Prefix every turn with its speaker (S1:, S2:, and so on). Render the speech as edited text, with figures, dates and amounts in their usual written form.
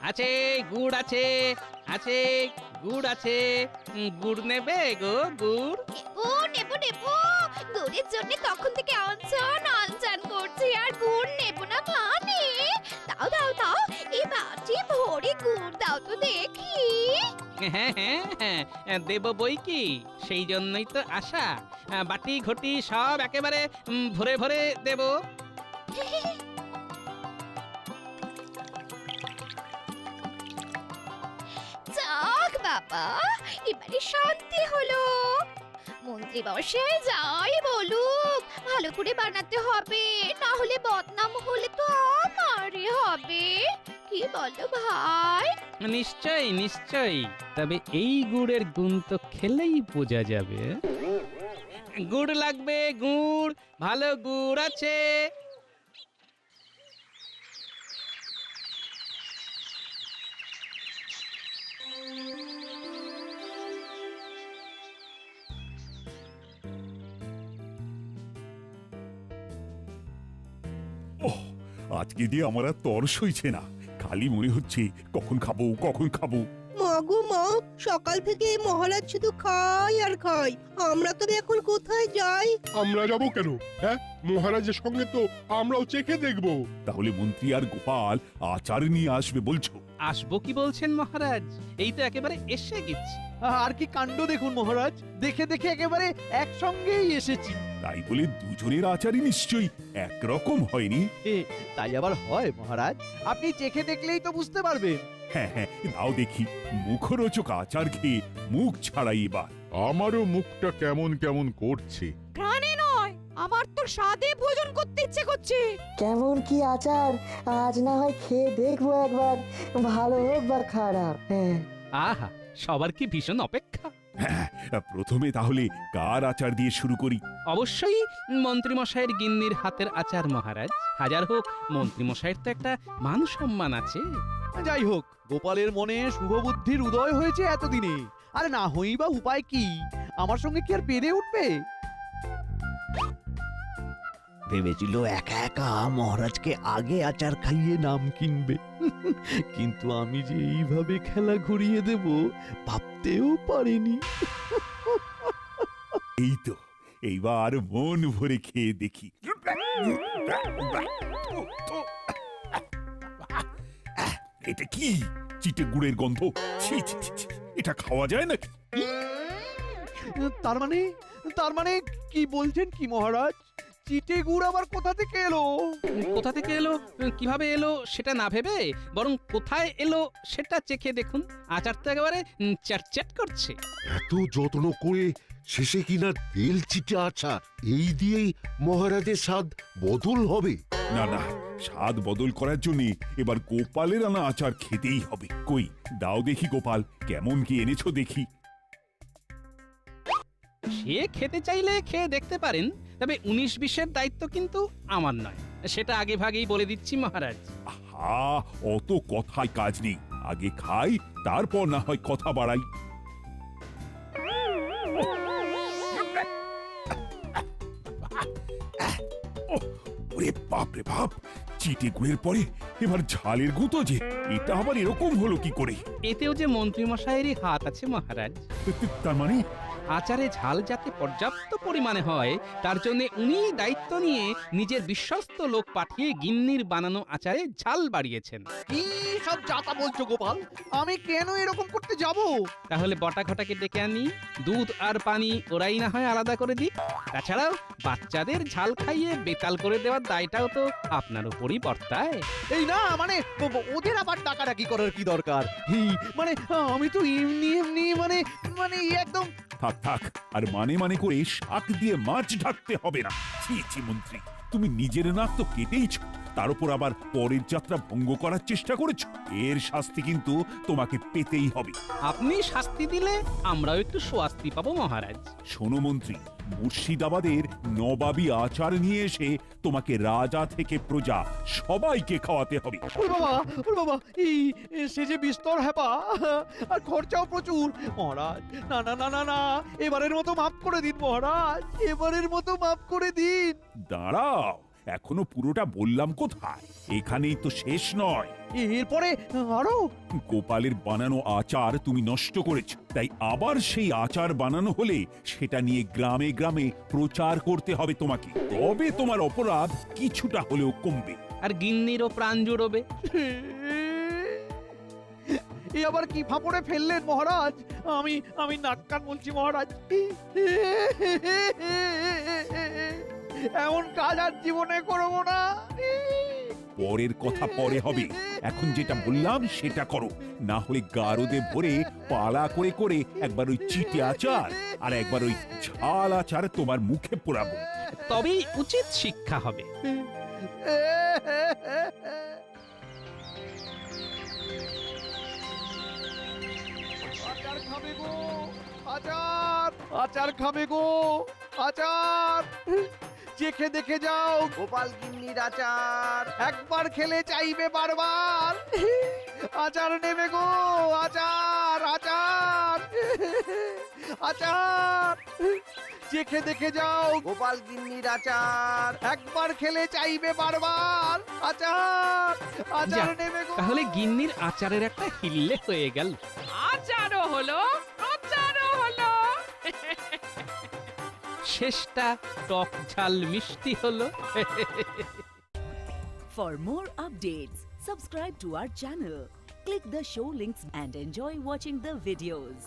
S1: আছে গুড় আছে, আছে গুড় আছে। গুড় নেবে গো গুড়?
S2: নেবো নেবো নেবো। গুড়ের জন্য তখন থেকে আনচান আনচান করছি, আর গুড় নেবো না মানে? দাও দাও দাও, এই বাটি ভরে গুড় দাও তো দেখি।
S1: হ্যাঁ হ্যাঁ হ্যাঁ, দেব বই কি, সেই জন্যই তো আশা। বাটি ঘটি সব একেবারে ভরে ভরে দেব।
S2: যাক বাবা, এবারে শান্তি হলো। মন্ত্রী মশাই যাই বলুক, ভালো করে বানাতে হবে, না হলে বদনাম হলে তো আমারই হবে। কি বলো ভাই?
S1: নিশ্চয়ই নিশ্চয়ই, তবে এই গুড়ের গুণ তো খেলেই বোঝা যাবে। গুড় লাগবে গুড়, ভালো গুড় আছে?
S3: ওহ, আজকে দিয়ে আমার আর তর সইছে না। খালি মনে হচ্ছে কখন খাবো কখন খাবো।
S4: মা গো মা, সকাল থেকে মহারাজ শুধু খাই আর খাই। আমরা তবে এখন কোথায় যাই?
S5: আমরা যাব কেন? হ্যাঁ, মহারাজের সঙ্গে তো আমরাও চেখে দেখব।
S3: তাহলে মন্ত্রী আর গোপাল আচার নিয়ে আসবে বলছো?
S1: আসবো কি বলছেন মহারাজ, এই তো একেবারে এসে গেছি।
S6: আর কি কাণ্ড দেখুন মহারাজ, দেখে দেখে একেবারে একসঙ্গেই এসেছি।
S3: তাই বলে দুজনের আচারই নিশ্চয়ই একরকম হয়নি।
S6: তাই আবার হয় মহারাজ? আপনি চেখে দেখলেই তো বুঝতে পারবেন।
S3: হ্যাঁ হ্যাঁ, নাও দেখি মুখরোচক আচার খেয়ে মুখ ছাড়াই এবার।
S5: আমারও মুখটা কেমন কেমন করছে।
S2: প্রাণে নয়, আমার তো স্বাদে ভোজন করতে ইচ্ছে করছে।
S7: কেমন কি আচার, আজ না হয় খেয়ে দেখবো একবার, ভালো হোক বা খারাপ। হ্যাঁ,
S1: আহা, সবার কি ভীষণ অপেক্ষা।
S3: হ্যাঁ, প্রথমে তাহলে কার আচার দিয়ে শুরু করি?
S1: অবশ্যই মন্ত্রীমশাইয়ের গিন্নির হাতের আচার মহারাজ। হাজার হোক মন্ত্রীমশাইয়ের তো একটা মান সম্মান আছে।
S6: যাই হোক, গোপালের মনে শুভ বুদ্ধির উদয় হয়েছে এতদিনে, আর না হই বা উপায় কি? আমার সঙ্গে কি আর পেরে উঠবে? ভেবেছিল একা একা মহারাজকে আগে আচার খাইয়ে নাম কিনবে, কিন্তু আমি যে এইভাবে খেলা ঘুরিয়ে দেব ভাবতেও পারিনি।
S3: এই তো, এইবার মন ভরে খেয়ে দেখি। এটা কি চিটে গুড়ের গন্ধ! ছি ছি ছি ছি, এটা খাওয়া যায় নাকি?
S6: তার মানে তার মানে কি বলছেন কি মহারাজ? চিটে গুড় আবার কোথা থেকে এলো?
S1: কোথা থেকে এলো, কিভাবে এলো সেটা না ভেবে বরং কোথায় এলো সেটা চেখে দেখুন। আচার তো একেবারে চ্যাটচ্যাট করছে।
S8: এত যত্ন করে শেষে কিনা তেল চিটে আচার, এই দিয়েই মহারাজের স্বাদ বদল হবে?
S3: না না, স্বাদ বদল করার জন্য এবার গোপালের আনা আচার খেতেই হবে। কই দাও দেখি গোপাল, কেমন কি এনেছো দেখি।
S1: সে খেতে চাইলে খেয়ে দেখতে পারেন, তবে 19-20-এর দায়িত্ব কিন্তু আমার নয়, সেটা আগে ভাগেই বলে দিচ্ছি মহারাজ।
S3: আহা, অত কথায় কাজ নেই, আগে খাই তারপর না হয় কথা বাড়াই। ওরে বাপ রে বাপ, চিটে গুড়ের পরে এবার ঝালের গুঁতো যে, এটা আবার এরকম হলো কি করে?
S1: এতেও যে মন্ত্রীমশাইয়েরই হাত আছে মহারাজ।
S3: তার মানে
S1: আচারে ঝাল যাতে পর্যাপ্ত পরিমাণে হয় তার জন্য উনি দায়িত্ব নিয়ে নিজের বিশ্বস্ত লোক পাঠিয়ে গিন্নির বানানো আচারে ঝাল বাড়িয়েছেন।
S6: কি সব যাতা বলছো গোপাল? আমি কেন এরকম করতে যাব?
S1: তাহলে বটা ঘটাকে ডেকে আনি, দুধ আর পানি ওরাই না হয় আলাদা করে দিক। তাছাড়াও বাচ্চাদের ঝাল খাইয়ে বেতাল করে দেওয়ার দায়টাও তো আপনার উপরই বর্তায়।
S6: এই না মানে ওদের আবার ডাকাডাকি করার কি দরকার? মানে আমি তো এমনি এমনি মানে মানে একদম।
S3: থাক থাক, আর মানে মানে করে শাক দিয়ে মাছ ঢাকতে হবে না। ছি ছি মন্ত্রী, তুমি নিজের নাক তো কেটেইছ, তার উপর আবার পরের যাত্রা ভঙ্গ করার চেষ্টা করেছো। এর শাস্তি কিন্তু তোমাকে পেতেই হবে।
S1: আপনি শাস্তি দিলে আমরাও একটু স্বস্তি পাবো মহারাজ।
S3: শোনো মন্ত্রী, মুর্শিদাবাদের নবাবী আচার নিয়ে এসে তোমাকে রাজা থেকে প্রজা সবাইকে খাওয়াতে হবে।
S6: ওর বাবা, এই সে যে বিস্তর হ্যাপা, আর খরচাও প্রচুর। মহারাজ, না না না না না, এবারের মতো মাফ করে দিন মহারাজ, এবারের মতো মাফ করে দিন।
S3: দাঁড়াও, এখনো পুরোটা বললাম কোথায়? এখানেই তো শেষ নয়।
S6: এরপরে আরো
S3: গোপালের বানানো আচার তুমি নষ্ট করেছো, তাই আবার সেই আচার বানানো হলে সেটা নিয়ে গ্রামে গ্রামে প্রচার করতে হবে তোমাকে, তবে তোমার অপরাধ কিছুটা হলেও কমবে।
S1: আর গিন্নিরও প্রাণ জুড়বে।
S6: এ আবার কি ফাপড়ে ফেললেন মহারাজ? আমি নাক কান বলছি মহারাজ, এমন কাজ আর জীবনে করবো না।
S3: পরের কথা পরে হবে, এখন যেটা বললাম সেটা করো, না হলে গারদে ভরে পালা করে করে একবার ওই চিটে আচার আর একবার ওই ঝাল আচার তোমার মুখে পোড়াবো।
S1: তবেই উচিত শিক্ষা হবে।
S6: আচার খাবে গো, আচার আচার খাবে গো, আচার চেখে দেখে যাও গোপাল গিন্নির আচার, একবার খেলে চাইবে বারবার। আচার নেবে গো, আচার আচার আচার চেখে দেখে যাও গোপাল গিন্নির আচার, একবার খেলে চাইবে বারবার। আচার আচার
S1: যাক,
S6: নেবে গো।
S1: তাহলে গিন্নির আচারের একটা হিল্লে হয়ে গেল।
S9: আচারও হলো, আচারও হলো।
S1: শেষটা টক ঝাল মিষ্টি হলো।
S10: For more updates, subscribe to our channel, click the show links and enjoy watching the videos.